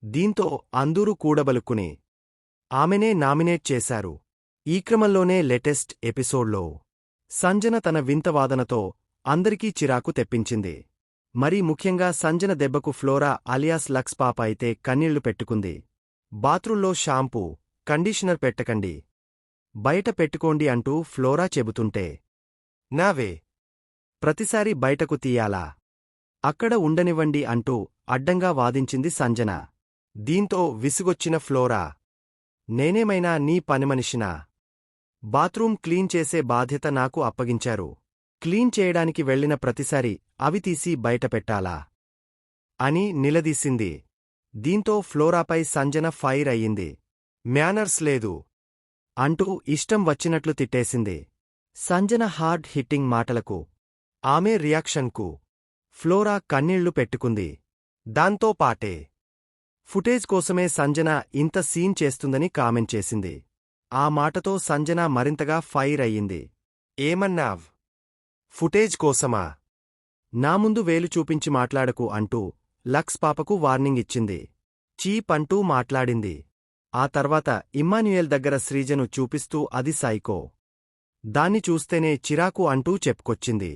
దీంతో అందరూ కూడబలుక్కుని ఆమెనే నామినేట్ చేశారు. ఈ క్రమంలోనే లేటెస్ట్ ఎపిసోడ్లో సంజన తన వింత వాదనతో అందరికీ చిరాకు తెప్పించింది. మరీ ముఖ్యంగా సంజన దెబ్బకు ఫ్లోరా అలియాస్ లక్స్ పాప అయితే కన్నీళ్లు పెట్టుకుంది. బాత్రూంలో షాంపూ, కండీషనర్ పెట్టకండి, బయట పెట్టుకోండి అంటూ ఫ్లోరా చెబుతుంటే నావే ప్రతిసారి బయటకు తీయాలా, అక్కడ ఉండనివ్వండి అంటూ అడ్డంగా వాదించింది సంజన. దీంతో విసుగొచ్చిన ఫ్లోరా, నేనేమైనా నీ పనిమనిషినా? బాత్రూం క్లీన్ చేసే బాధ్యత నాకు అప్పగించారు. క్లీన్ చేయడానికి వెళ్లిన ప్రతిసారి అవి తీసి బయటపెట్టాలా అని నిలదీసింది. దీంతో ఫ్లోరాపై సంజన ఫైర్ అయ్యింది. మ్యానర్స్ లేదు అంటూ ఇష్టం వచ్చినట్లు తిట్టేసింది. సంజన హార్డ్ హిట్టింగ్ మాటలకు, ఆమె రియాక్షన్కు ఫ్లోరా కన్నీళ్లు పెట్టుకుంది. దాంతో పాటే ఫుటేజ్ కోసమే సంజన ఇంత సీన్ చేస్తుందని కామెంట్ చేసింది. ఆ మాటతో సంజన మరింతగా ఫైర్ అయ్యింది. ఏమన్నావ్? ఫుటేజ్ కోసమా? నా ముందు వేలు చూపించి మాట్లాడకు అంటూ లక్స్ పాపకు వార్నింగ్ ఇచ్చింది. చీప్ అంటూ మాట్లాడింది. ఆ తర్వాత ఇమ్మాన్యుయేల్ దగ్గర శ్రీజను చూపిస్తూ అది సైకో, దాన్ని చూస్తేనే చిరాకు అంటూ చెప్పుకొచ్చింది.